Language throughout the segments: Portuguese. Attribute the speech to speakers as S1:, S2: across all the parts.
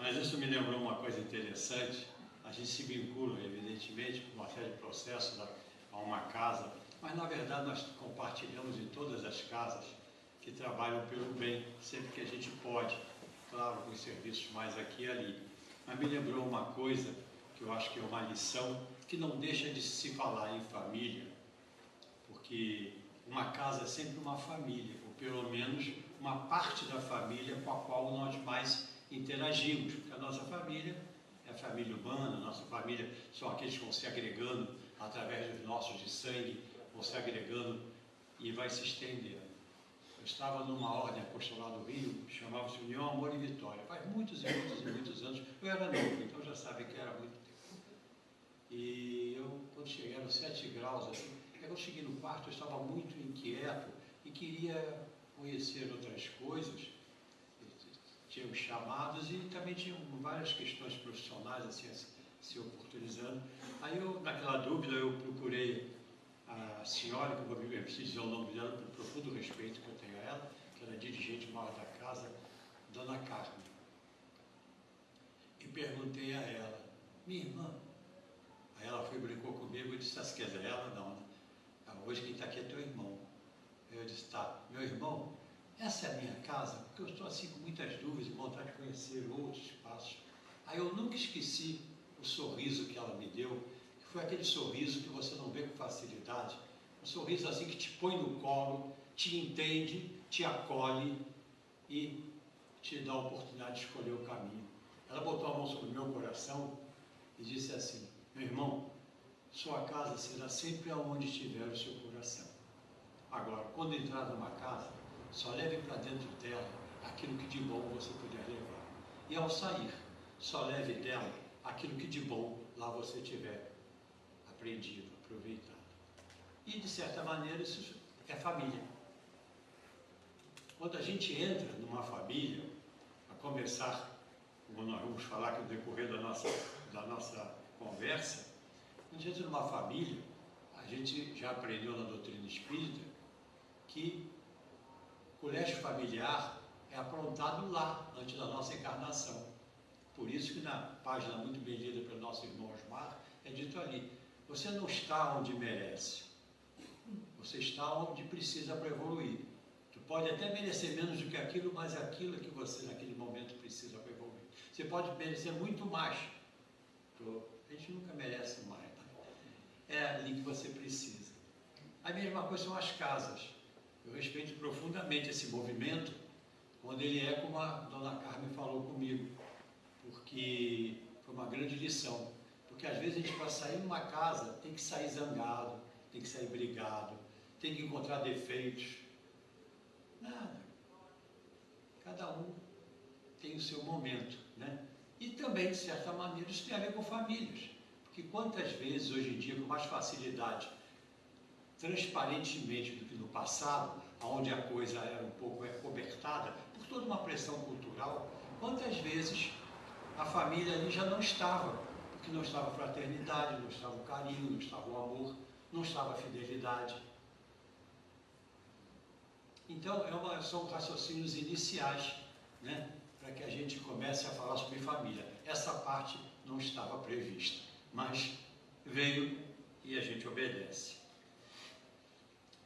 S1: Mas isso me lembrou uma coisa interessante. A gente se vincula, evidentemente, com uma série de processos a uma casa, mas na verdade nós compartilhamos em todas as casas que trabalham pelo bem, sempre que a gente pode, claro, com os serviços mais aqui e ali. Mas me lembrou uma coisa que eu acho que é uma lição que não deixa de se falar em família, porque uma casa é sempre uma família, ou pelo menos uma parte da família com a qual nós mais interagimos, porque a nossa família é a família humana, a nossa família são aqueles que vão se agregando através dos nossos de sangue, vão se agregando e vai se estendendo. Eu estava numa ordem apostolada do Rio, chamava-se União, Amor e Vitória. Faz muitos e muitos e muitos anos, eu era novo, então já sabe que era muito tempo. E eu, quando cheguei, eram 7 graus, assim, eu cheguei no quarto, eu estava muito inquieto e queria conhecer outras coisas. Tinha os chamados e também tinha várias questões profissionais assim, se oportunizando. Aí eu, naquela dúvida, eu procurei a senhora, que eu preciso dizer o nome dela, pelo profundo respeito que eu tenho a ela, que era dirigente maior da casa, Dona Carmen. E perguntei a ela, minha irmã, aí ela foi, brincou comigo e disse, ah, quer dizer, ela não, né? Hoje quem está aqui é teu irmão. Eu disse, tá, meu irmão, essa é a minha casa, porque eu estou assim com muitas dúvidas e vontade de conhecer outros espaços. Aí eu nunca esqueci o sorriso que ela me deu, que foi aquele sorriso que você não vê com facilidade, um sorriso assim que te põe no colo, te entende, te acolhe e te dá a oportunidade de escolher o caminho. Ela botou a mão sobre o meu coração e disse assim, meu irmão, sua casa será sempre aonde estiver o seu coração. Agora, quando entrar numa casa, só leve para dentro dela aquilo que de bom você puder levar. E ao sair, só leve dela aquilo que de bom lá você tiver aprendido, aproveitado. E, de certa maneira, isso é família. Quando a gente entra numa família, a conversar, como nós vamos falar no decorrer da nossa conversa, quando a gente entra numa família, a gente já aprendeu na doutrina espírita que o colégio familiar é aprontado lá, antes da nossa encarnação. Por isso que na página muito bem lida pelo nosso irmão Osmar, é dito ali, você não está onde merece, você está onde precisa para evoluir. Tu pode até merecer menos do que aquilo, mas é aquilo que você naquele momento precisa para evoluir. Você pode merecer muito mais. A gente nunca merece mais, né? É ali que você precisa. A mesma coisa são as casas. Eu respeito profundamente esse movimento, quando ele é como a Dona Carmen falou comigo, porque foi uma grande lição. Porque às vezes a gente, para sair de uma casa, tem que sair zangado, tem que sair brigado, tem que encontrar defeitos. Nada. Cada um tem o seu momento, né? E também, de certa maneira, isso tem a ver com famílias. Porque quantas vezes, hoje em dia, com mais facilidade, transparentemente do que no passado, onde a coisa era um pouco cobertada por toda uma pressão cultural, quantas vezes a família ali já não estava, porque não estava a fraternidade, não estava o carinho, não estava o amor, não estava a fidelidade. Então, são raciocínios iniciais, né, para que a gente comece a falar sobre família. Essa parte não estava prevista, mas veio e a gente obedece.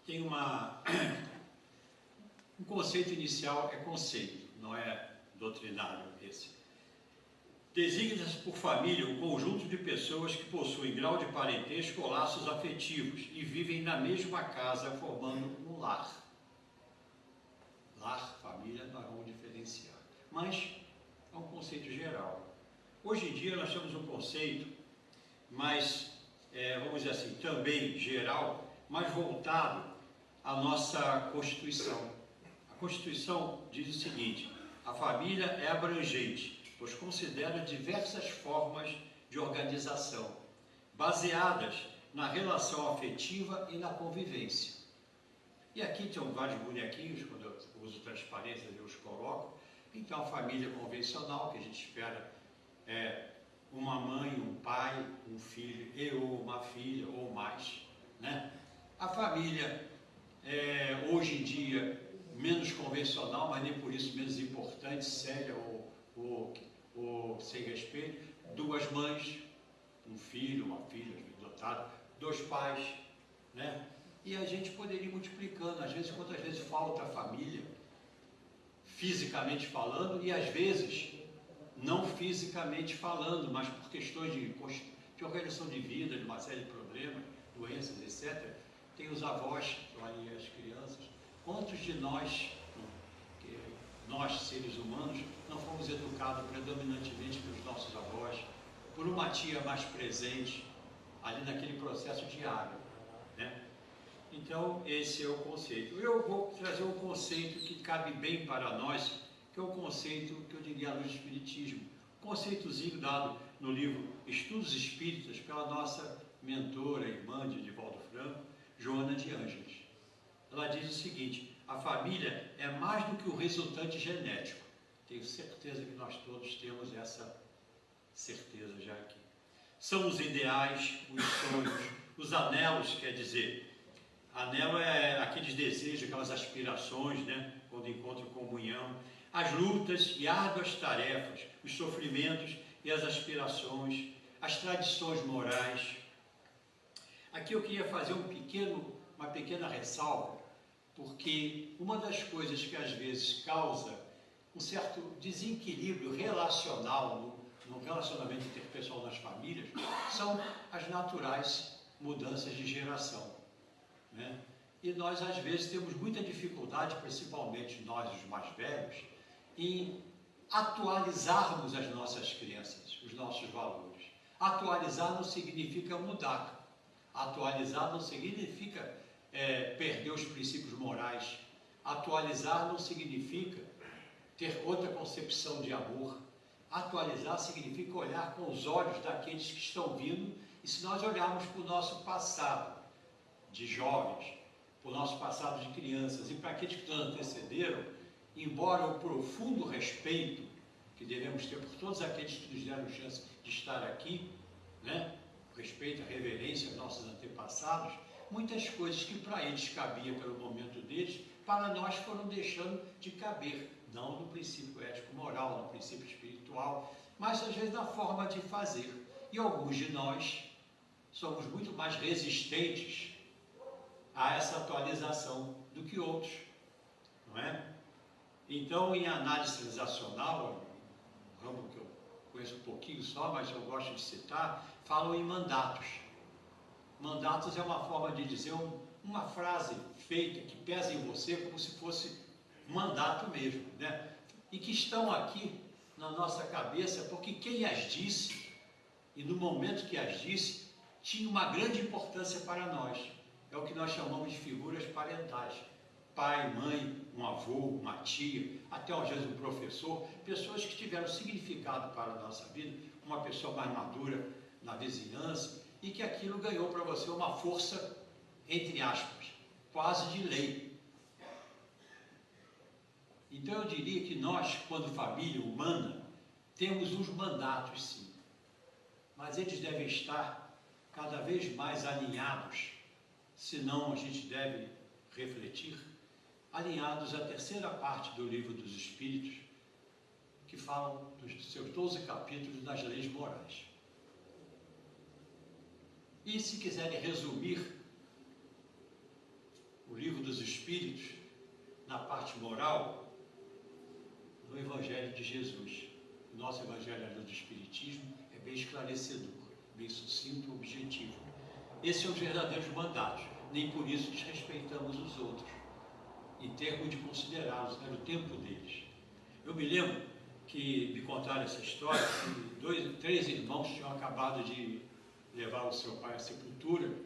S1: Tem um conceito inicial, é conceito, não é doutrinário esse. Designa-se por família um conjunto de pessoas que possuem grau de parentesco ou laços afetivos e vivem na mesma casa formando um lar. Lar, família, nós vamos diferenciar. Mas é um conceito geral. Hoje em dia nós temos um conceito mais, vamos dizer assim, também geral, mas voltado à nossa Constituição. A Constituição diz o seguinte, a família é abrangente, pois considera diversas formas de organização, baseadas na relação afetiva e na convivência. E aqui tem vários bonequinhos, quando eu uso transparência eu os coloco. Então, a família convencional, que a gente espera uma mãe, um pai, um filho, ou uma filha, ou mais, né? A família, hoje em dia, menos convencional, mas nem por isso menos importante, séria ou sem respeito, 2 mães, um filho, uma filha, dotado, 2 pais, né? E a gente poderia ir multiplicando, às vezes, quantas vezes falta a família, fisicamente falando, e às vezes, não fisicamente falando, mas por questões de organização de vida, de uma série de problemas, doenças, etc. Tem os avós, que olhem as crianças. Quantos de nós, nós seres humanos, não fomos educados predominantemente pelos nossos avós, por uma tia mais presente, ali naquele processo diário, né? Então, esse é o conceito. Eu vou trazer um conceito que cabe bem para nós, que é o conceito que eu diria à luz do Espiritismo. Um conceitozinho dado no livro Estudos Espíritas pela nossa mentora, irmã de Divaldo Franco, Joana de Ângeles. Ela diz o seguinte: a família é mais do que o resultante genético. Tenho certeza que nós todos temos essa certeza já aqui. São os ideais, os sonhos, os anelos, quer dizer, anelo é aqueles desejos, aquelas aspirações, né? Quando encontram comunhão, as lutas e árduas tarefas, os sofrimentos e as aspirações, as tradições morais. Aqui eu queria fazer uma pequena ressalva, porque uma das coisas que às vezes causa um certo desequilíbrio relacional no relacionamento interpessoal nas famílias são as naturais mudanças de geração, né? E nós às vezes temos muita dificuldade, principalmente nós os mais velhos, em atualizarmos as nossas crenças, os nossos valores. Atualizar não significa mudar. Atualizar não significa perder os princípios morais. Atualizar não significa ter outra concepção de amor. Atualizar significa olhar com os olhos daqueles que estão vindo, e se nós olharmos para o nosso passado de jovens, para o nosso passado de crianças e para aqueles que nos antecederam, embora o profundo respeito que devemos ter por todos aqueles que nos deram chance de estar aqui, né? O respeito, a reverência aos nossos antepassados, muitas coisas que para eles cabia pelo momento deles, para nós foram deixando de caber, não no princípio ético-moral, no princípio espiritual, mas às vezes na forma de fazer. E alguns de nós somos muito mais resistentes a essa atualização do que outros, não é? Então, em análise transacional, um ramo que eu conheço um pouquinho só, mas eu gosto de citar, falam em mandatos. Mandatos é uma forma de dizer uma frase feita que pesa em você como se fosse mandato mesmo, né? E que estão aqui na nossa cabeça porque quem as disse, e no momento que as disse, tinha uma grande importância para nós. É o que nós chamamos de figuras parentais. Pai, mãe, um avô, uma tia, até às vezes um professor, pessoas que tiveram significado para a nossa vida, uma pessoa mais madura na vizinhança, e que aquilo ganhou para você uma força, entre aspas, quase de lei. Então eu diria que nós, quando família humana, temos uns mandatos sim, mas eles devem estar cada vez mais alinhados, senão a gente deve refletir, alinhados à terceira parte do Livro dos Espíritos, que falam dos seus 12 capítulos das leis morais. E se quiserem resumir o Livro dos Espíritos na parte moral, no Evangelho de Jesus. O nosso Evangelho do Espiritismo é bem esclarecedor, bem sucinto e objetivo. Esses são os verdadeiros mandatos, nem por isso desrespeitamos os outros, em termos de considerá-los, era o tempo deles. Eu me lembro que me contaram essa história, que 3 irmãos tinham acabado de levar o seu pai à sepultura,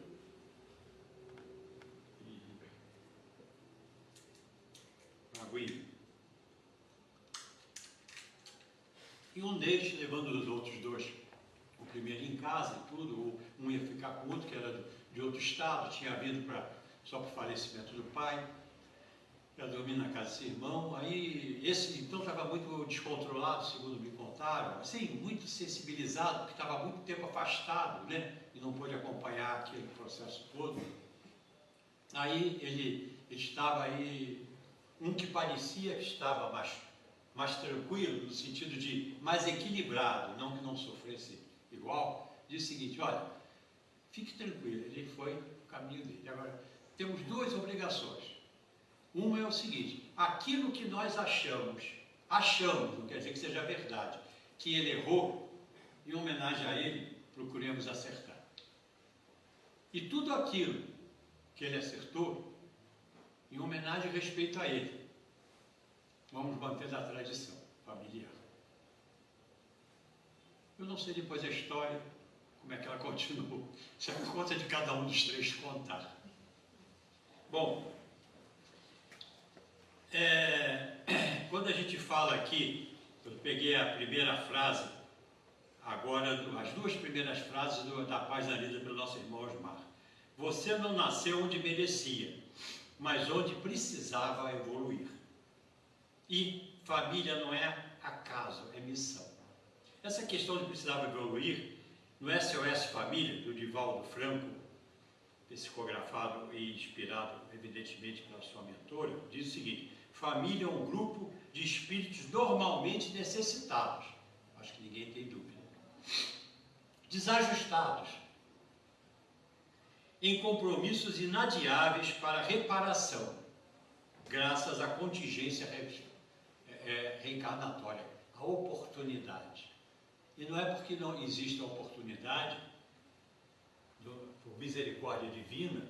S1: e um deles levando os outros 2, o primeiro em casa e tudo, um ia ficar com o outro, que era de outro estado, tinha vindo só para o falecimento do pai, para dormir na casa desse irmão. Aí esse então estava muito descontrolado, segundo me contaram, assim, muito sensibilizado, porque estava muito tempo afastado, né? E não pôde acompanhar aquele processo todo. Aí ele estava aí, um que parecia que estava mais mais tranquilo, no sentido de mais equilibrado, não que não sofresse igual, diz o seguinte: olha, fique tranquilo, ele foi o caminho dele. Agora, temos duas obrigações. Uma é o seguinte: aquilo que nós achamos, não quer dizer que seja verdade, que ele errou, em homenagem a ele, procuremos acertar. E tudo aquilo que ele acertou, em homenagem e respeito a ele, vamos manter a tradição familiar. Eu não sei depois a história, como é que ela continuou. Isso é por conta de cada um dos três contar. Bom, quando a gente fala aqui, eu peguei a primeira frase, agora as duas primeiras frases da página lida pelo nosso irmão Osmar. Você não nasceu onde merecia, mas onde precisava evoluir. E família não é acaso, é missão. Essa questão de precisava evoluir, no SOS Família, do Divaldo Franco, psicografado e inspirado, evidentemente, pela sua mentora, diz o seguinte: família é um grupo de espíritos normalmente necessitados, acho que ninguém tem dúvida, desajustados, em compromissos inadiáveis para reparação, graças à contingência reencarnatória, a oportunidade. E não é porque não existe a oportunidade, por misericórdia divina,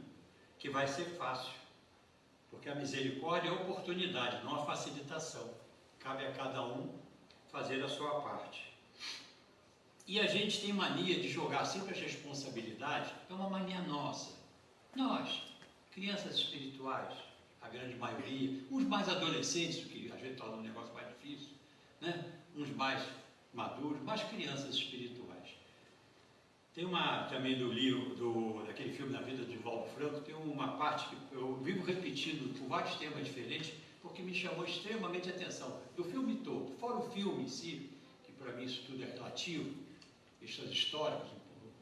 S1: que vai ser fácil. Porque a misericórdia é a oportunidade, não a facilitação. Cabe a cada um fazer a sua parte. E a gente tem mania de jogar sempre as responsabilidades, é uma mania nossa. Nós, crianças espirituais, a grande maioria, uns mais adolescentes, o que às vezes torna um negócio mais difícil, né? Uns mais maduros, mas crianças espirituais. Tem também do livro, daquele filme Da Vida de Divaldo Franco, tem uma parte que eu vivo repetindo por vários temas diferentes, porque me chamou extremamente a atenção. Do filme todo, fora o filme em si, que para mim isso tudo é relativo, questões históricas,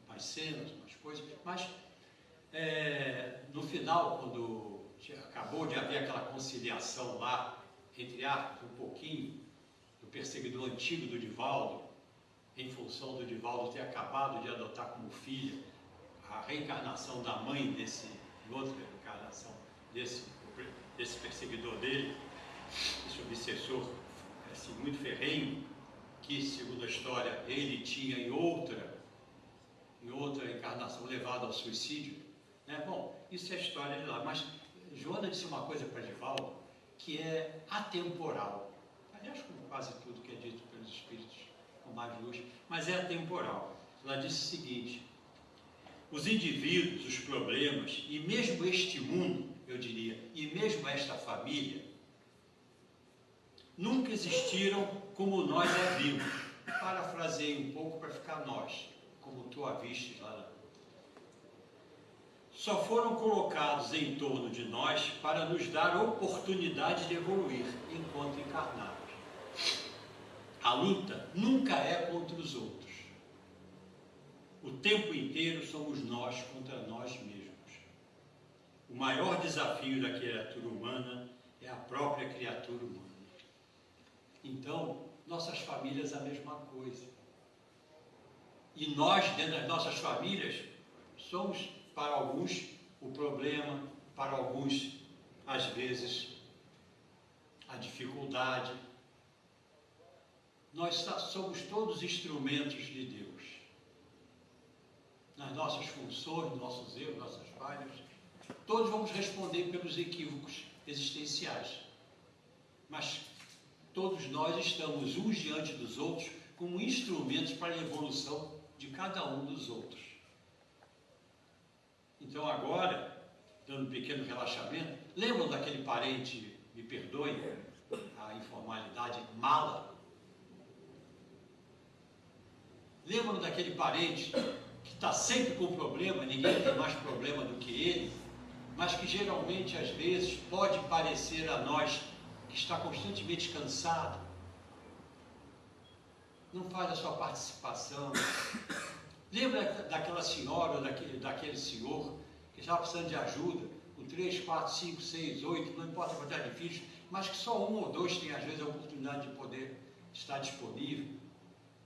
S1: umas cenas, umas coisas, mas no final, quando acabou de haver aquela conciliação lá, entre aspas, um pouquinho, do perseguidor antigo do Divaldo, em função do Divaldo ter acabado de adotar como filha a reencarnação da mãe outra reencarnação desse perseguidor dele, esse obsessor assim, muito ferrenho, que, segundo a história, ele tinha em outra encarnação levado ao suicídio, né? Bom, isso é a história de lá, mas Joana disse uma coisa para Divaldo que é atemporal, aliás, como quase tudo que é dito pelos espíritos com mais luz, mas é atemporal. Ela disse o seguinte: os indivíduos, os problemas, e mesmo este mundo, eu diria, e mesmo esta família, nunca existiram como nós a vimos. Parafraseei um pouco para ficar nós, como tu a vistes lá na... Só foram colocados em torno de nós para nos dar oportunidade de evoluir enquanto encarnados. A luta nunca é contra os outros. O tempo inteiro somos nós contra nós mesmos. O maior desafio da criatura humana é a própria criatura humana. Então, nossas famílias a mesma coisa. E nós, dentro das nossas famílias, somos, para alguns, o problema, para alguns, às vezes, a dificuldade. Nós somos todos instrumentos de Deus. Nas nossas funções, nossos erros, nossas falhas, todos vamos responder pelos equívocos existenciais. Mas todos nós estamos uns diante dos outros como instrumentos para a evolução de cada um dos outros. Então agora, dando um pequeno relaxamento, lembram daquele parente, me perdoe a informalidade, mala? Lembram daquele parente que está sempre com problema, ninguém tem mais problema do que ele, mas que geralmente, às vezes, pode parecer a nós que está constantemente cansado, não faz a sua participação. Lembra daquela senhora ou daquele senhor que estava precisando de ajuda, com 3, 4, 5, 6, 8, não importa a quantidade de filhos, mas que só um ou dois têm às vezes a oportunidade de poder estar disponível,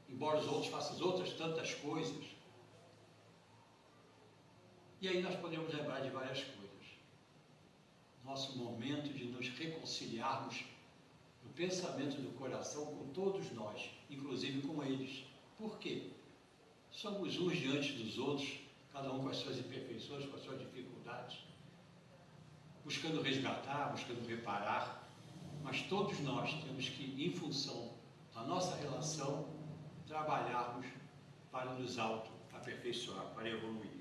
S1: embora os outros façam outras tantas coisas. E aí nós podemos lembrar de várias coisas. Nosso momento de nos reconciliarmos no pensamento do coração com todos nós, inclusive com eles. Por quê? Somos uns diante dos outros, cada um com as suas imperfeições, com as suas dificuldades, buscando resgatar, buscando reparar, mas todos nós temos que, em função da nossa relação, trabalharmos para nos auto-aperfeiçoar, para evoluir.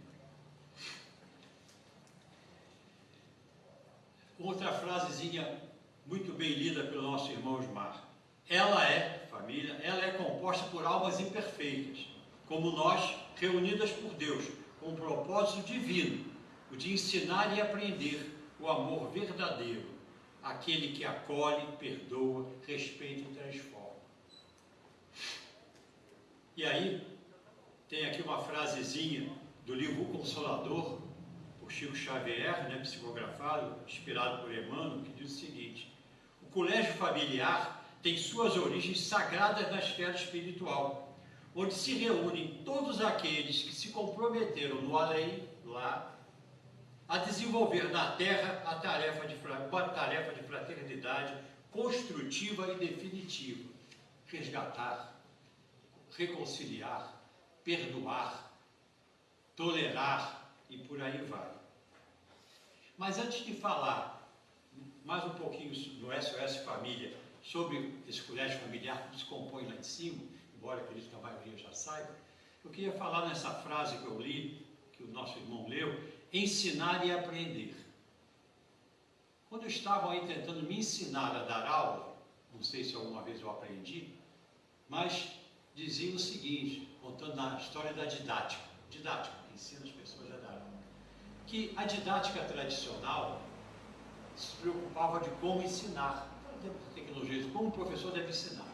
S1: Outra frasezinha muito bem lida pelo nosso irmão Osmar. Ela é, família, ela é composta por almas imperfeitas, como nós, reunidas por Deus, com um propósito divino, o de ensinar e aprender o amor verdadeiro, aquele que acolhe, perdoa, respeita e transforma. E aí, tem aqui uma frasezinha do livro O Consolador, por Chico Xavier, né, psicografado, inspirado por Emmanuel, que diz o seguinte: o colégio familiar tem suas origens sagradas na esfera espiritual, onde se reúnem todos aqueles que se comprometeram no além, lá, a desenvolver na Terra uma tarefa de fraternidade construtiva e definitiva, resgatar, reconciliar, perdoar, tolerar e por aí vai. Mas antes de falar mais um pouquinho no SOS Família, sobre esse colégio familiar que se compõe lá de cima, embora acredito que a maioria já saiba, eu queria falar nessa frase que eu li, que o nosso irmão leu: ensinar e aprender. Quando estavam aí tentando me ensinar a dar aula, não sei se alguma vez eu aprendi, mas dizia o seguinte, contando a história da didática, ensina as pessoas a dar aula, que a didática tradicional se preocupava de como ensinar, tecnologias, como o professor deve ensinar.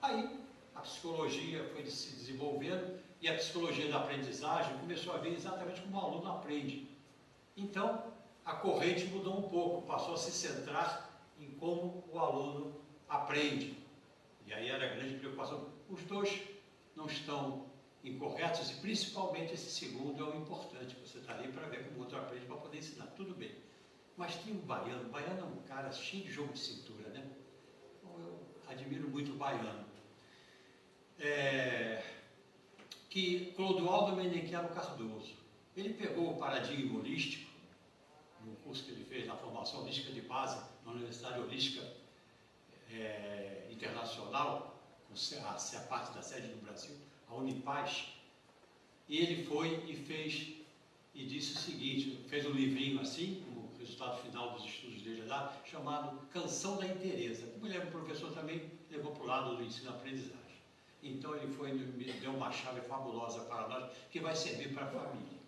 S1: Aí a psicologia foi se desenvolvendo e a psicologia da aprendizagem começou a ver exatamente como o aluno aprende. Então a corrente mudou um pouco, passou a se centrar em como o aluno aprende. E aí era a grande preocupação. Os dois não estão incorretos e principalmente esse segundo é o importante. Você está ali para ver como o outro aprende, para poder ensinar. Tudo bem. Mas tem o Baiano. O Baiano é um cara cheio de jogo de cintura, né? Eu admiro muito o Baiano. Que Clodoaldo Meneghello Cardoso, ele pegou o paradigma holístico, no curso que ele fez na formação holística de base, na Universidade Holística Internacional, a parte da sede do Brasil, a Unipaz, e ele foi e fez, e disse o seguinte, fez um livrinho assim, o resultado final dos estudos dele lá, chamado Canção da Inteireza. Como ele era um professor também, levou para o lado do ensino-aprendizagem. Então ele foi, me deu uma chave fabulosa para nós, que vai servir para a família.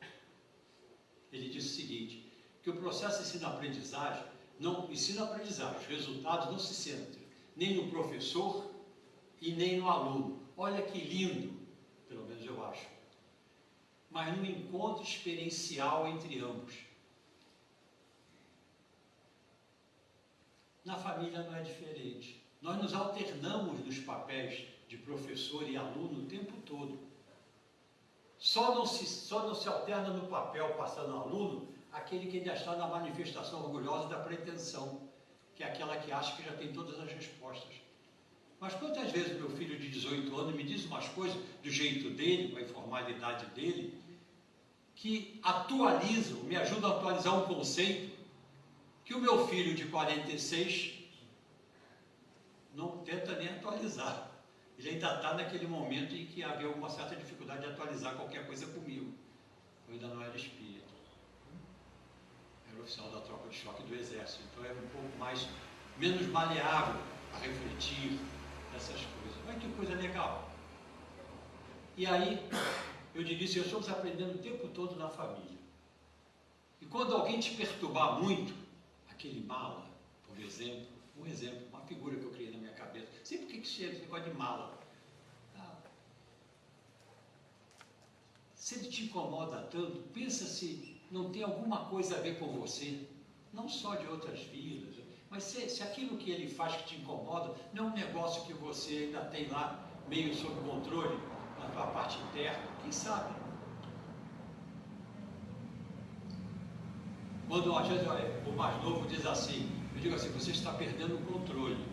S1: Ele disse o seguinte, que o processo de ensino-aprendizagem, os resultados não se centram nem no professor e nem no aluno. Olha que lindo, pelo menos eu acho. Mas no encontro experiencial entre ambos. Na família não é diferente. Nós nos alternamos nos papéis de professor e aluno o tempo todo. Só não se alterna no papel passando ao aluno aquele que ainda está na manifestação orgulhosa da pretensão, que é aquela que acha que já tem todas as respostas. Mas quantas vezes meu filho de 18 anos me diz umas coisas do jeito dele, com a informalidade dele, que atualizam, me ajudam a atualizar um conceito que o meu filho de 46 não tenta nem atualizar. Ele ainda está naquele momento em que havia uma certa dificuldade de atualizar qualquer coisa comigo. Eu ainda não era espírita. Era oficial da tropa de choque do Exército. Então era um pouco menos maleável a refletir essas coisas. Mas que coisa legal. E aí, eu diria assim, estamos aprendendo o tempo todo na família. E quando alguém te perturbar muito, aquele mala, por exemplo, uma figura que eu criei na minha cabeça, sempre que chega esse negócio de mala, se ele te incomoda tanto, pensa se não tem alguma coisa a ver com você, não só de outras vidas, Mas se aquilo que ele faz que te incomoda não é um negócio que você ainda tem lá meio sob controle, na tua parte interna, quem sabe? Quando às vezes o mais novo diz assim, eu digo assim, você está perdendo o controle.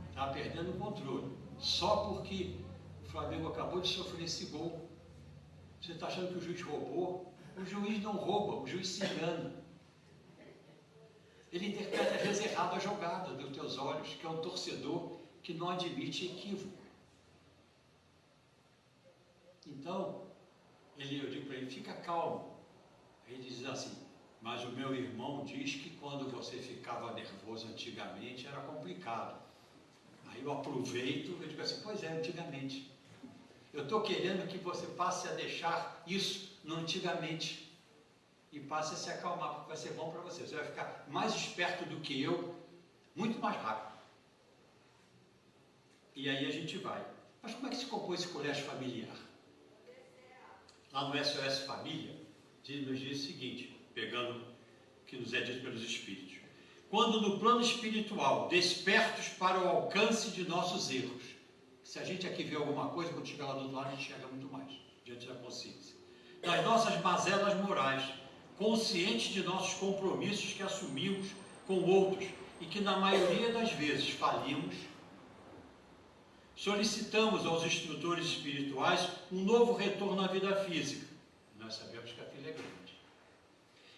S1: Está perdendo o controle. Só porque o Flamengo acabou de sofrer esse gol. Você está achando que o juiz roubou? O juiz não rouba, o juiz se engana. Ele interpreta às vezes errado a jogada dos teus olhos, que é um torcedor que não admite equívoco. Então, eu digo para ele, fica calmo. Aí ele diz assim, mas o meu irmão diz que quando você ficava nervoso antigamente era complicado. Aí eu aproveito e digo assim, pois é, antigamente. Eu estou querendo que você passe a deixar isso no antigamente e passe a se acalmar, porque vai ser bom para você. Você vai ficar mais esperto do que eu, muito mais rápido. E aí a gente vai. Mas como é que se compôs esse colégio familiar? Lá no SOS Família, nos diz o seguinte, pegando o que nos é dito pelos Espíritos. Quando no plano espiritual, despertos para o alcance de nossos erros, se a gente aqui vê alguma coisa, quando chegar lá do outro lado, a gente enxerga muito mais, diante da consciência. Das nossas mazelas morais, conscientes de nossos compromissos que assumimos com outros e que na maioria das vezes falimos, solicitamos aos instrutores espirituais um novo retorno à vida física. Nós sabemos que a fila é grande.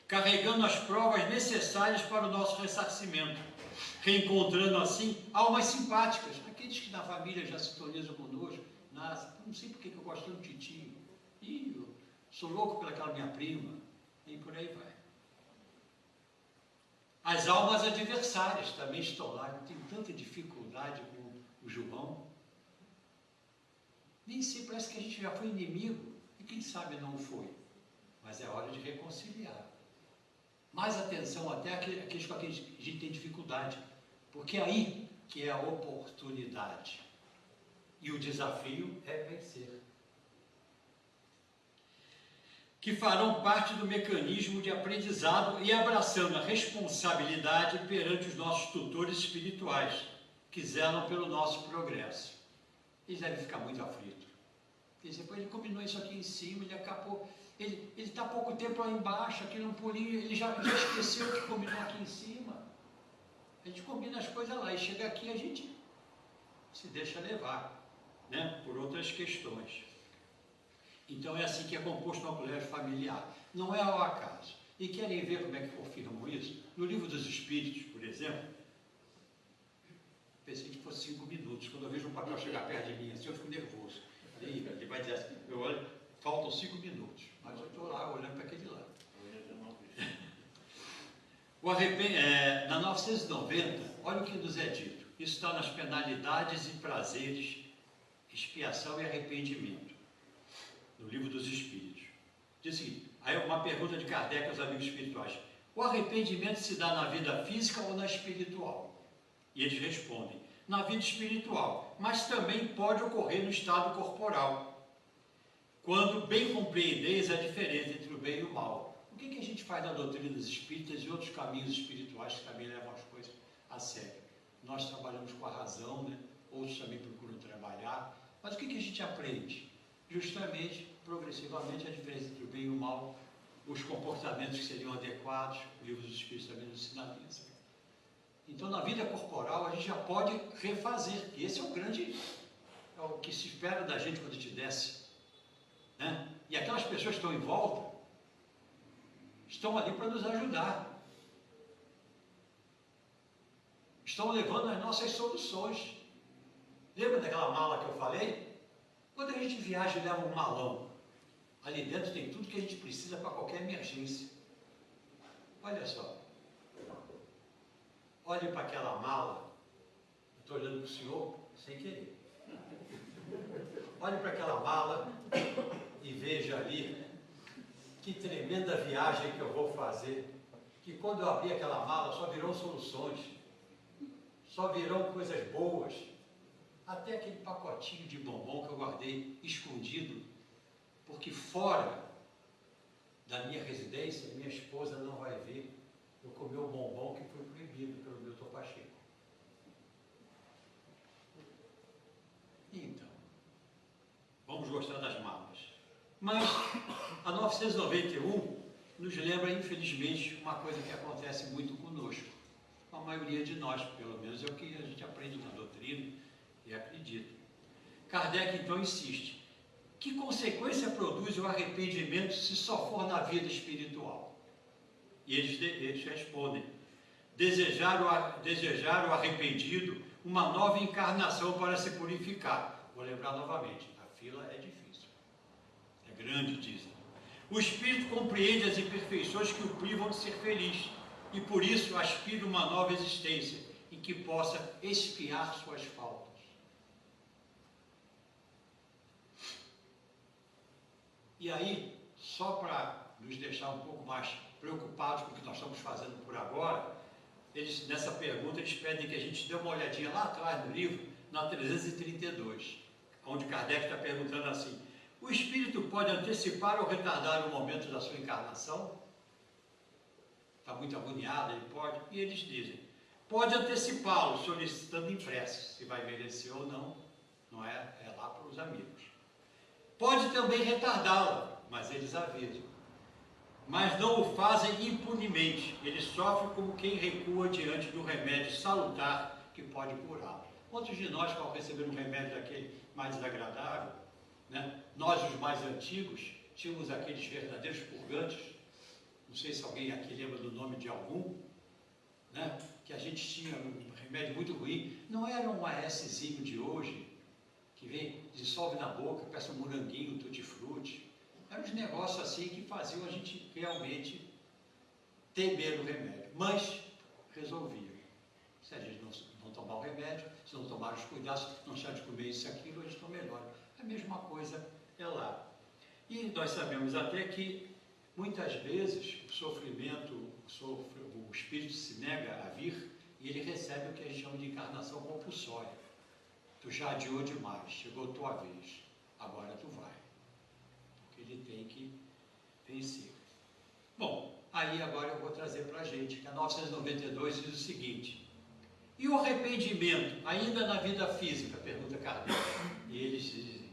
S1: Carregando as provas necessárias para o nosso ressarcimento, reencontrando assim almas simpáticas, aqueles que na família já sintonizam conosco, não sei porque eu gosto tanto de tio, e eu sou louco pelaquela minha prima, e por aí vai. As almas adversárias também estão lá, eu tenho tanta dificuldade com o João, nem sei, parece que a gente já foi inimigo, e quem sabe não foi, mas é hora de reconciliar. Mais atenção até aqueles com quem a gente tem dificuldade, porque é aí que é a oportunidade. E o desafio é vencer. Que farão parte do mecanismo de aprendizado e abraçando a responsabilidade perante os nossos tutores espirituais, que zelam pelo nosso progresso. Eles devem ficar muito aflitos. Depois ele combinou isso aqui em cima, ele acabou... Ele está há pouco tempo lá embaixo, aqui no pulinho, ele já esqueceu que combinou aqui em cima. A gente combina as coisas lá, e chega aqui a gente se deixa levar, né, por outras questões. Então é assim que é composto o colégio familiar, não é ao acaso. E querem ver como é que confirmam isso? No Livro dos Espíritos, por exemplo, pensei que fosse 5 minutos, quando eu vejo um papel chegar perto de mim, assim eu fico nervoso. Ele vai dizer assim, eu olho, faltam 5 minutos, mas eu estou lá olhando para aquele lado. Na 990, olha o que nos é dito. Isso está nas penalidades e prazeres, expiação e arrependimento, no Livro dos Espíritos. Diz o seguinte, aí uma pergunta de Kardec aos amigos espirituais. O arrependimento se dá na vida física ou na espiritual? E eles respondem, na vida espiritual, mas também pode ocorrer no estado corporal, quando bem compreendeis a diferença entre o bem e o mal. O que a gente faz na doutrina dos espíritas e outros caminhos espirituais que também levam as coisas a sério? Nós trabalhamos com a razão, né? Outros também procuram trabalhar, mas o que a gente aprende? Justamente, progressivamente, a diferença entre o bem e o mal, os comportamentos que seriam adequados, o Livro dos Espíritos também nos ensina isso. Então, na vida corporal, a gente já pode refazer, e esse é o que se espera da gente quando a gente desce, né? E aquelas pessoas que estão em volta, estão ali para nos ajudar, estão levando as nossas soluções. Lembra daquela mala que eu falei? Quando a gente viaja e leva um malão, ali dentro tem tudo que a gente precisa para qualquer emergência. Olha só, olhe para aquela mala, estou olhando para o senhor sem querer, olhe para aquela mala e veja ali, que tremenda viagem que eu vou fazer, que quando eu abrir aquela mala só virão soluções, só virão coisas boas, até aquele pacotinho de bombom que eu guardei escondido, porque fora da minha residência, minha esposa não vai ver, eu comi o bombom que foi proibido pelo Milton Pacheco. Então, vamos gostar das mamas. Mas a 991 nos lembra, infelizmente, uma coisa que acontece muito conosco. A maioria de nós, pelo menos, é o que a gente aprende na doutrina e acredita. Kardec, então, insiste. Que consequência produz o arrependimento se só for na vida espiritual? E eles respondem. Desejar o arrependido uma nova encarnação para se purificar. Vou lembrar novamente, a fila é difícil. É grande, dizem. O espírito compreende as imperfeições que o privam de ser feliz e por isso aspira uma nova existência em que possa expiar suas faltas. E aí, só para nos deixar um pouco mais preocupados com o que nós estamos fazendo por agora, nessa pergunta eles pedem que a gente dê uma olhadinha lá atrás no livro, na 332, onde Kardec está perguntando assim: o espírito pode antecipar ou retardar o momento da sua encarnação? Está muito agoniado, ele pode? E eles dizem, pode antecipá-lo, solicitando em prece, se vai merecer ou não, não é? É lá para os amigos. Pode também retardá-la, mas eles avisam. Mas não o fazem impunemente, ele sofre como quem recua diante do remédio salutar que pode curá-lo. Quantos de nós, ao receber um remédio daquele mais desagradável, né? Nós, os mais antigos, tínhamos aqueles verdadeiros purgantes, não sei se alguém aqui lembra do nome de algum, né? Que a gente tinha um remédio muito ruim, não era um ASzinho de hoje, que vem, dissolve na boca, peça um moranguinho, um tutti-frutti. Eram uns negócios assim que faziam a gente realmente temer o remédio, mas resolvia. Se a gente não tomar o remédio, se não tomar os cuidados, não deixar de comer isso e aquilo, a gente está melhor. A mesma coisa é lá. E nós sabemos até que, muitas vezes, o sofrimento, o espírito se nega a vir e ele recebe o que a gente chama de encarnação compulsória. Tu já adiou demais, chegou a tua vez, agora tu vai. Porque ele tem que vencer. Bom, aí agora eu vou trazer para a gente, que a 992 diz o seguinte: e o arrependimento, ainda na vida física? Pergunta Kardec. E eles dizem,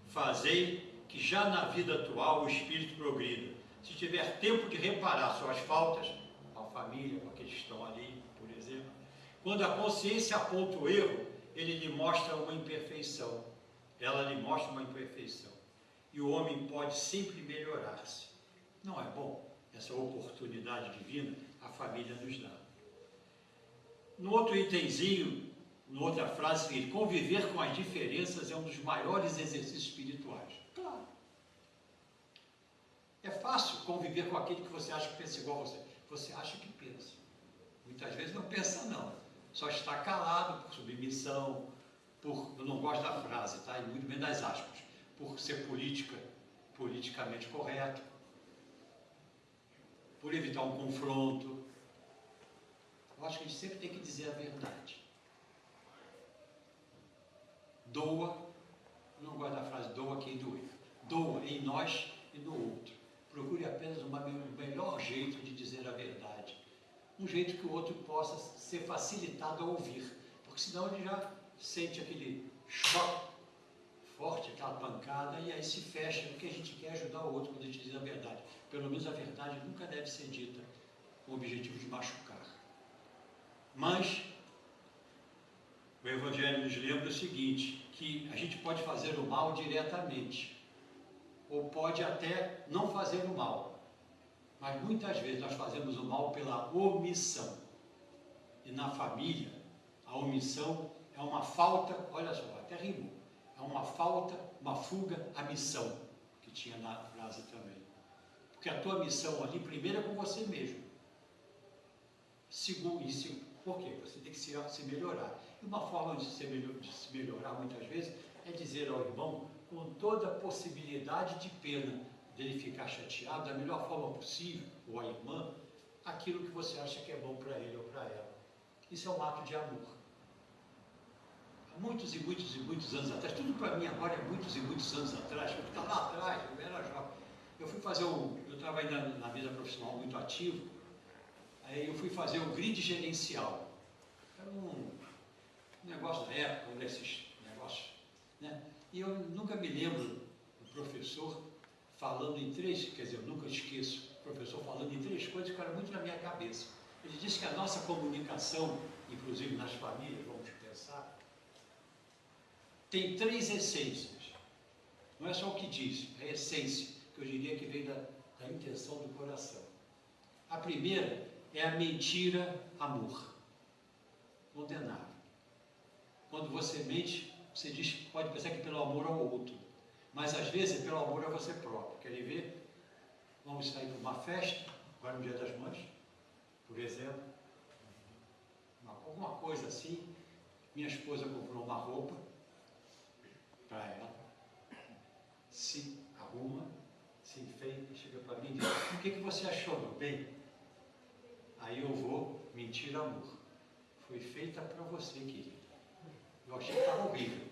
S1: fazei que já na vida atual o espírito progrida. Se tiver tempo de reparar suas faltas, com a família, com aqueles que estão ali, por exemplo, quando a consciência aponta o erro, ele lhe mostra uma imperfeição. Ela lhe mostra uma imperfeição. E o homem pode sempre melhorar-se. Não é bom? Essa oportunidade divina, a família nos dá. No outro itemzinho, na outra frase, seguinte, conviver com as diferenças é um dos maiores exercícios espirituais. Claro. É fácil conviver com aquele que você acha que pensa igual a você. Você acha que pensa. Muitas vezes não pensa não. Só está calado por submissão, eu não gosto da frase, tá? E muito bem das aspas, por ser politicamente correto, por evitar um confronto. Eu acho que a gente sempre tem que dizer a verdade. Doa, eu não gosto da frase doa quem doer. Doa em nós e no outro. Procure apenas o melhor jeito de dizer a verdade. Um jeito que o outro possa ser facilitado a ouvir. Porque senão ele já sente aquele choque forte, aquela pancada, e aí se fecha, porque a gente quer ajudar o outro quando a gente diz a verdade. Pelo menos a verdade nunca deve ser dita com o objetivo de machucar. Mas o Evangelho nos lembra o seguinte, que a gente pode fazer o mal diretamente, ou pode até não fazer o mal, mas muitas vezes nós fazemos o mal pela omissão. E na família, a omissão é uma falta, olha só, até rimou, é uma falta, uma fuga à missão, que tinha na frase também. Porque a tua missão ali, primeiro é com você mesmo. Segundo, por quê? Você tem que se melhorar. E uma forma de se melhorar, muitas vezes, é dizer ao irmão, com toda a possibilidade de pena, dele ficar chateado, da melhor forma possível, ou a irmã, aquilo que você acha que é bom para ele ou para ela. Isso é um ato de amor. Há muitos e muitos e muitos anos atrás, tudo para mim agora é muitos e muitos anos atrás, porque está lá atrás, eu era jovem. Eu fui fazer eu estava ainda na vida profissional muito ativo, Aí eu fui fazer o grid gerencial. Era um negócio da época, um desses negócios, né? E eu nunca me lembro do professor falando em três, quer dizer, eu nunca esqueço, o professor falando em três coisas que eram muito na minha cabeça. Ele disse que a nossa comunicação, inclusive nas famílias, vamos pensar, tem três essências. Não é só o que diz, é a essência, que eu diria que vem da intenção do coração. A primeira é a mentira, amor. Condenável. Quando você mente, você diz, pode pensar que é pelo amor ao outro, mas às vezes é pelo amor a você próprio. Querem ver? Vamos sair para uma festa, agora no Dia das Mães, por exemplo, alguma coisa assim. Minha esposa comprou uma roupa para ela, se arruma, se enfeita, chega para mim e diz, o que você achou, meu bem? Aí eu vou, mentira, amor. Foi feita para você, querido. Eu achei que estava horrível.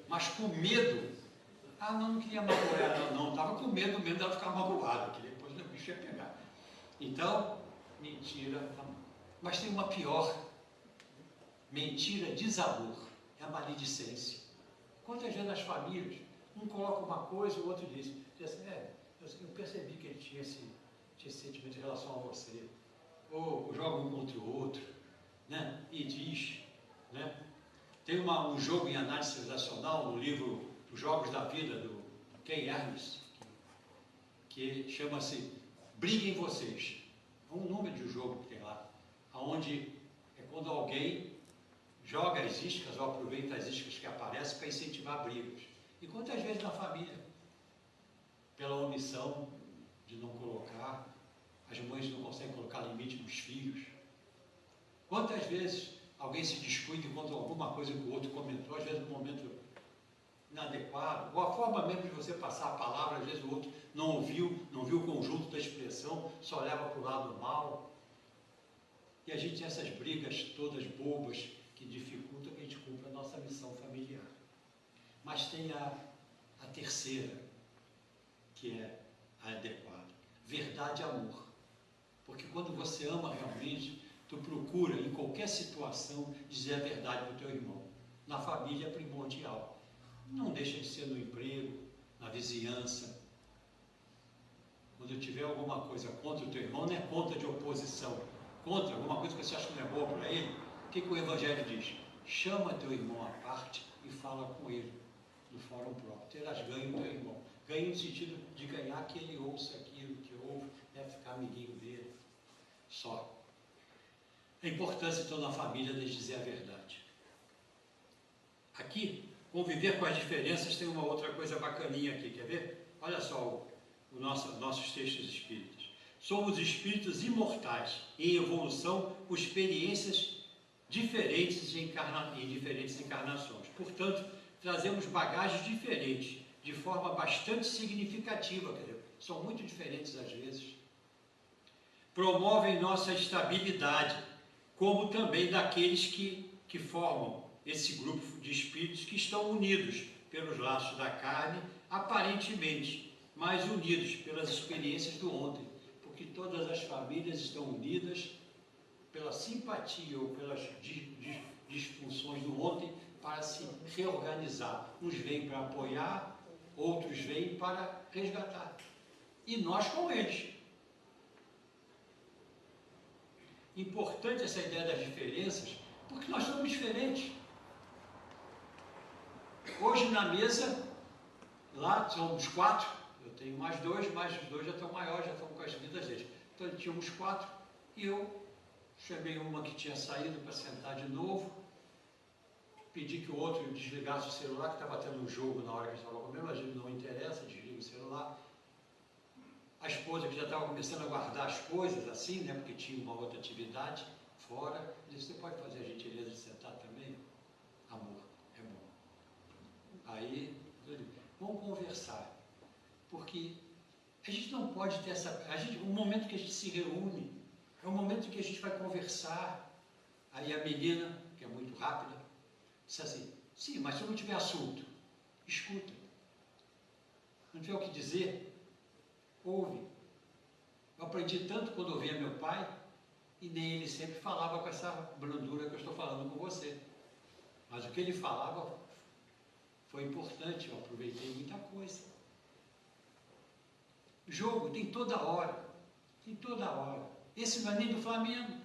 S1: Mas com medo, não queria magoar ela, não. Estava com medo mesmo dela ficar magoada, que depois o bicho ia pegar. Então, mentira, amor. Mas tem uma pior. Mentira, desamor. É a maledicência. Quantas vezes nas famílias, um coloca uma coisa, o outro diz assim, eu percebi que ele tinha esse sentimento em relação a você. Ou joga um contra o outro, né? E diz, né? Tem um jogo em análise civilizacional no livro Os Jogos da Vida, do Ken Ernst, que chama-se Briguem Vocês. É um número de jogo que tem lá, onde é quando alguém joga as iscas ou aproveita as iscas que aparecem para incentivar brigas. E quantas vezes na família, pela omissão de não colocar, as mães não conseguem colocar limite nos filhos. Quantas vezes alguém se descuida enquanto alguma coisa que o outro comentou, às vezes no momento inadequado, ou a forma mesmo de você passar a palavra, às vezes o outro não viu o conjunto da expressão, só leva para o lado mal. E a gente tem essas brigas todas bobas que dificultam que a gente cumpra a nossa missão familiar. Mas tem a terceira, que é a adequada. Verdade e amor. Porque quando você ama realmente, tu procura, em qualquer situação, dizer a verdade para o teu irmão. Na família é primordial. Não deixa de ser no emprego, na vizinhança. Quando tiver alguma coisa contra o teu irmão, não é contra de oposição. Contra alguma coisa que você acha que não é boa para ele, o que o Evangelho diz? Chama teu irmão à parte e fala com ele, no fórum próprio. Terás ganho teu irmão. Ganho no sentido de ganhar que ele ouça aquilo que ouve, ficar amiguinho dele. Só. A importância, então, na família de dizer a verdade. Aqui, conviver com as diferenças, tem uma outra coisa bacaninha aqui, quer ver? Olha só nossos textos espíritas. Somos espíritos imortais, em evolução, com experiências diferentes em diferentes encarnações. Portanto, trazemos bagagens diferentes, de forma bastante significativa, quer dizer, são muito diferentes às vezes. Promovem nossa estabilidade, como também daqueles que formam esse grupo de espíritos que estão unidos pelos laços da carne, aparentemente, mas unidos pelas experiências do ontem, porque todas as famílias estão unidas pela simpatia ou pelas disfunções do ontem para se reorganizar. Uns vêm para apoiar, outros vêm para resgatar. E nós com eles. Importante essa ideia das diferenças, porque nós somos diferentes. Hoje na mesa, lá somos 4, eu tenho mais 2, mas os 2 já estão maiores, já estão com as vidas deles. Então tínhamos 4 e eu chamei uma que tinha saído para sentar de novo, pedi que o outro desligasse o celular, que estava tendo um jogo na hora que a gente estava comendo, mas ele não interessa, desliga o celular. A esposa que já estava começando a guardar as coisas assim, né, porque tinha uma outra atividade fora, disse, você pode fazer a gentileza de sentar também? Amor, é bom. Aí, vamos conversar, porque a gente não pode ter o momento que a gente se reúne, é o momento que a gente vai conversar. Aí a menina, que é muito rápida, disse assim, sim, mas se eu não tiver assunto, escuta. Não tiver o que dizer, ouve. Eu aprendi tanto quando ouvia meu pai, e nem ele sempre falava com essa brandura que eu estou falando com você. Mas o que ele falava foi importante, eu aproveitei muita coisa. Jogo tem toda hora, tem toda hora. Esse não é nem do Flamengo.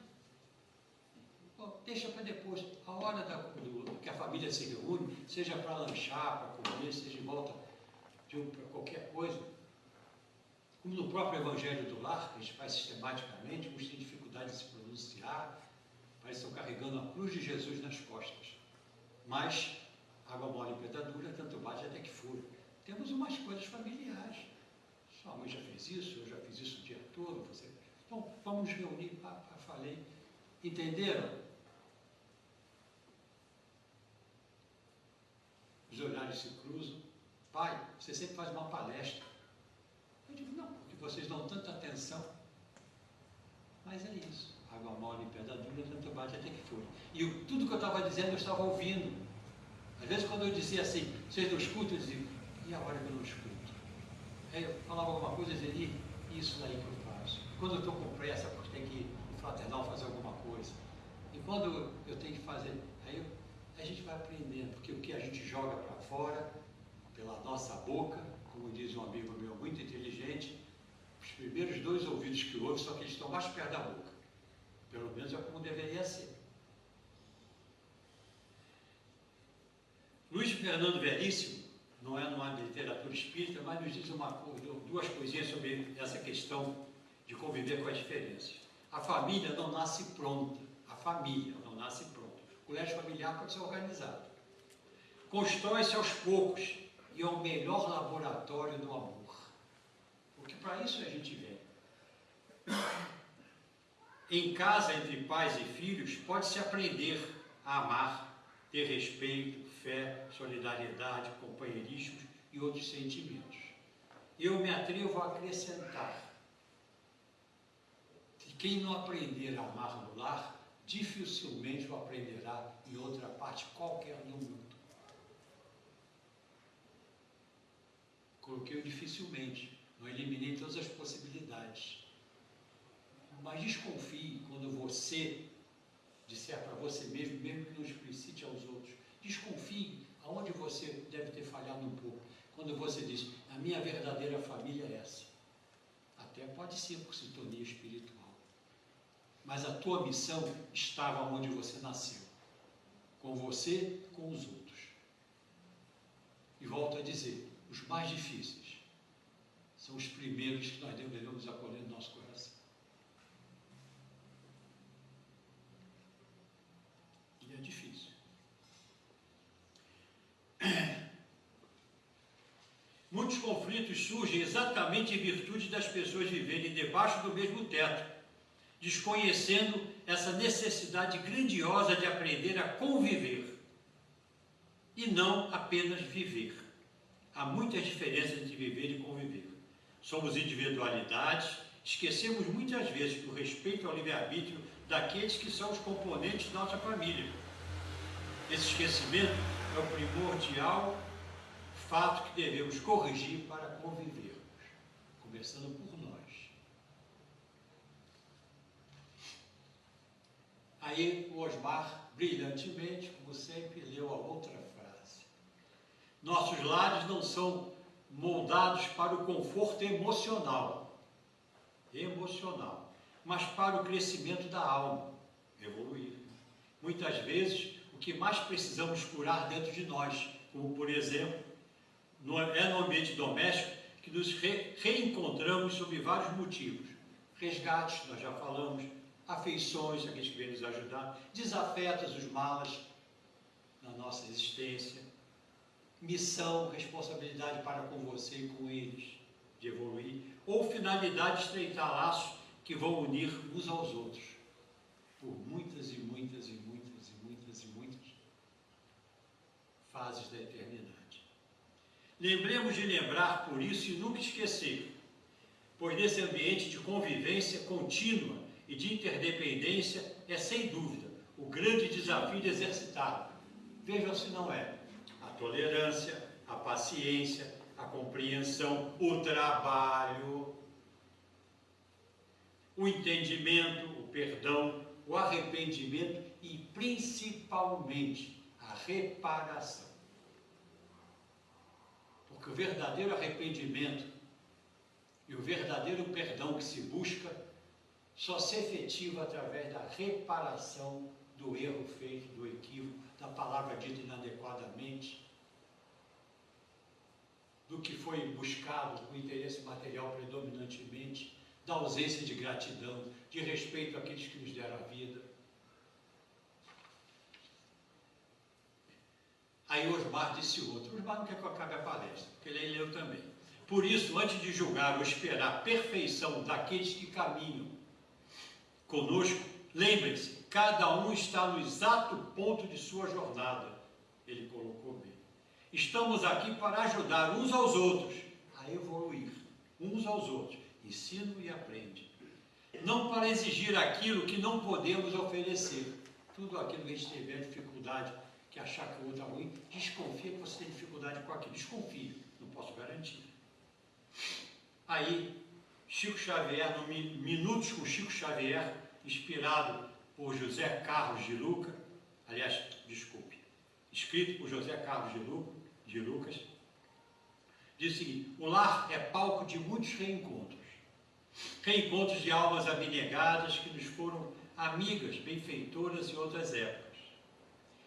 S1: Pô, deixa para depois. A hora que a família se reúne, seja para lanchar, para comer, seja em volta para qualquer coisa. Como no próprio Evangelho do Lar, que a gente faz sistematicamente, uns têm dificuldade de se pronunciar, parece que estão carregando a cruz de Jesus nas costas. Mas, água mole e pedra dura, tanto bate até que fura. Temos umas coisas familiares. Sua mãe já fez isso, eu já fiz isso o dia todo. Você... Então, vamos reunir, falei. Entenderam? Os olhares se cruzam. Pai, você sempre faz uma palestra. Eu digo, não, porque vocês dão tanta atenção. Mas é isso. Água mole e pedra dura, tanto bate até que fura. E tudo que eu estava dizendo, eu estava ouvindo. Às vezes, quando eu dizia assim, vocês não escutam, eu dizia, e a hora que eu não escuto? Aí eu falava alguma coisa e dizia, isso daí que eu faço. Quando eu estou com pressa, porque tem que ir no fraternal fazer alguma coisa. E quando eu tenho que fazer, aí a gente vai aprendendo, porque o que a gente joga para fora, pela nossa boca, como diz um amigo meu muito inteligente, os primeiros 2 ouvidos que ouvem, só que eles estão mais perto da boca. Pelo menos é como deveria ser. Luiz Fernando Veríssimo, não é numa literatura espírita, mas nos diz duas coisinhas sobre essa questão de conviver com as diferenças. A família não nasce pronta. A família não nasce pronta. O colégio familiar pode ser organizado. Constrói-se aos poucos e é o melhor laboratório do amor. Porque para isso a gente vem. Em casa, entre pais e filhos, pode-se aprender a amar, ter respeito, fé, solidariedade, companheirismo e outros sentimentos. Eu me atrevo a acrescentar que quem não aprender a amar no lar, dificilmente o aprenderá em outra parte qualquer do mundo. Coloquei o dificilmente, não eliminei todas as possibilidades. Mas desconfie quando você disser para você mesmo, mesmo que não explicite aos outros, desconfie aonde você deve ter falhado um pouco. Quando você diz, a minha verdadeira família é essa. Até pode ser por sintonia espiritual. Mas a tua missão estava onde você nasceu. Com você, com os outros. E volto a dizer, os mais difíceis são os primeiros que nós devemos acolher no nosso coração. E é difícil. Muitos conflitos surgem exatamente em virtude das pessoas viverem debaixo do mesmo teto, desconhecendo essa necessidade grandiosa de aprender a conviver e não apenas viver. Há muitas diferenças entre viver e conviver. Somos individualidades, esquecemos muitas vezes do respeito ao livre-arbítrio daqueles que são os componentes da nossa família. Esse esquecimento é o primordial fato que devemos corrigir para convivermos, começando por nós. Aí o Osmar, brilhantemente, como sempre, leu a outra frase. Nossos lares não são moldados para o conforto emocional, mas para o crescimento da alma, evoluir. Muitas vezes, o que mais precisamos curar dentro de nós, como por exemplo, é no ambiente doméstico que nos reencontramos sob vários motivos. Resgates, nós já falamos, afeições, aqueles que vêm nos ajudar, desafetos, os malas na nossa existência, missão, responsabilidade para com você e com eles, de evoluir, ou finalidade de estreitar laços que vão unir uns aos outros, por muitas e muitas e muitas e muitas e muitas fases da eternidade. Lembremos de lembrar por isso e nunca esquecer, pois nesse ambiente de convivência contínua e de interdependência é, sem dúvida, o grande desafio de exercitar. Vejam se não é. A tolerância, a paciência, a compreensão, o trabalho. o entendimento, o perdão, o arrependimento e, principalmente, a reparação. Porque o verdadeiro arrependimento e o verdadeiro perdão que se busca só se efetiva através da reparação do erro feito, do equívoco, da palavra dita inadequadamente, do que foi buscado com interesse material predominantemente, da ausência de gratidão, de respeito àqueles que nos deram a vida. Aí Osmar disse outro. Osmar não quer que eu acabe a palestra, porque ele leu também. Por isso, antes de julgar ou esperar a perfeição daqueles que caminham conosco, lembrem-se, cada um está no exato ponto de sua jornada. Ele colocou bem. Estamos aqui para ajudar uns aos outros a evoluir, uns aos outros. Ensino e aprende. Não para exigir aquilo que não podemos oferecer. Tudo aquilo que a gente tiver dificuldade, que achar que o outro é ruim, desconfia que você tem dificuldade com aquilo. Desconfia, não posso garantir. Aí, Chico Xavier, no Minutos com Chico Xavier, inspirado por José Carlos de Lucas, escrito por José Carlos de Lucas, diz o seguinte: o lar é palco de muitos reencontros. Reencontros de almas abnegadas que nos foram amigas, benfeitoras em outras épocas.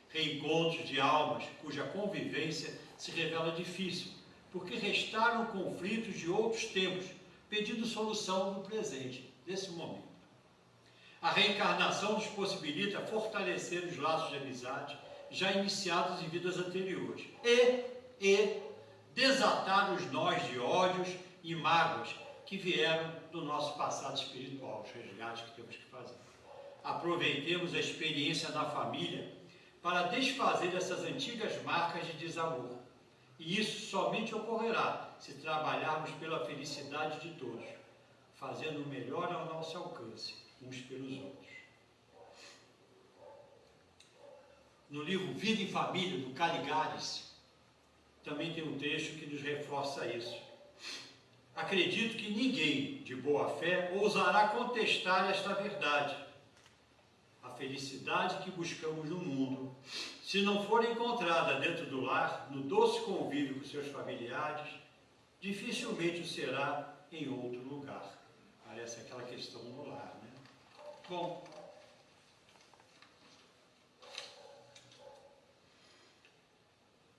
S1: Reencontros de almas cuja convivência se revela difícil, porque restaram conflitos de outros tempos, pedindo solução no presente, desse momento. A reencarnação nos possibilita fortalecer os laços de amizade já iniciados em vidas anteriores e desatar os nós de ódios e mágoas que vieram do nosso passado espiritual, os resgates que temos que fazer. Aproveitemos a experiência na família para desfazer essas antigas marcas de desamor. E isso somente ocorrerá se trabalharmos pela felicidade de todos, fazendo o melhor ao nosso alcance, uns pelos outros. No livro Vida em Família, do Caligares, também tem um trecho que nos reforça isso. Acredito que ninguém de boa fé ousará contestar esta verdade. A felicidade que buscamos no mundo, se não for encontrada dentro do lar, no doce convívio com seus familiares, dificilmente o será em outro lugar. Parece aquela questão no lar, né? Bom,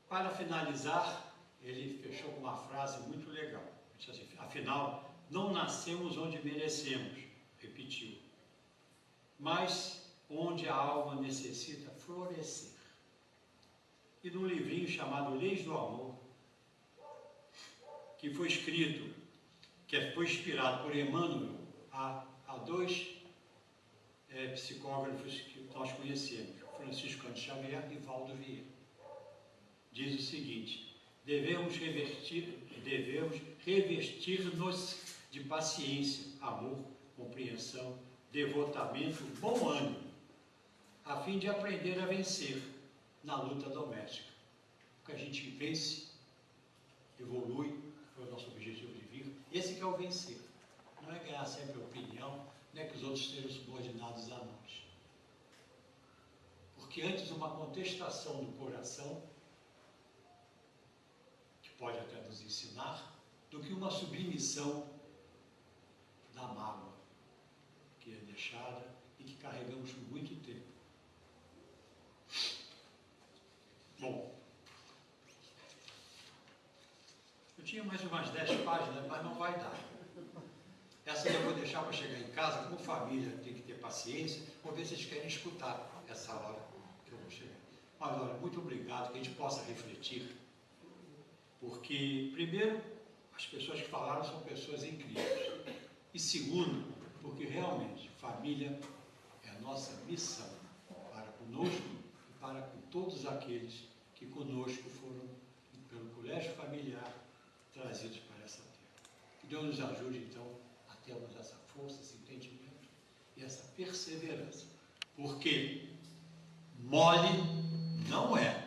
S1: para finalizar, ele fechou com uma frase muito legal. Assim, afinal, não nascemos onde merecemos, repetiu, mas onde a alma necessita florescer. E num livrinho chamado Leis do Amor, que foi escrito, que foi inspirado por Emmanuel, a dois psicógrafos que nós conhecemos, Francisco Cândido Xavier e Valdo Vieira. Diz o seguinte: devemos revestir-nos de paciência, amor, compreensão, devotamento, bom ânimo, a fim de aprender a vencer na luta doméstica. Porque a gente vence, evolui, foi o nosso objetivo de vida. Esse que é o vencer. Não é ganhar sempre a opinião, não é que os outros sejam subordinados a nós. Porque antes uma contestação do coração, que pode até nos ensinar, do que uma submissão da mágoa, que é deixada e que carregamos por muito tempo. Bom, eu tinha mais umas 10 páginas, mas não vai dar. Essa eu vou deixar para chegar em casa, como família tem que ter paciência, vou ver se eles querem escutar essa hora que eu vou chegar. Mas olha, muito obrigado, que a gente possa refletir, porque, primeiro, as pessoas que falaram são pessoas incríveis, e segundo, porque realmente família é a nossa missão para conosco e para com todos aqueles que conosco foram, pelo colégio familiar, trazidos para essa terra. Que Deus nos ajude, então, a termos essa força, esse entendimento e essa perseverança. Porque mole não é.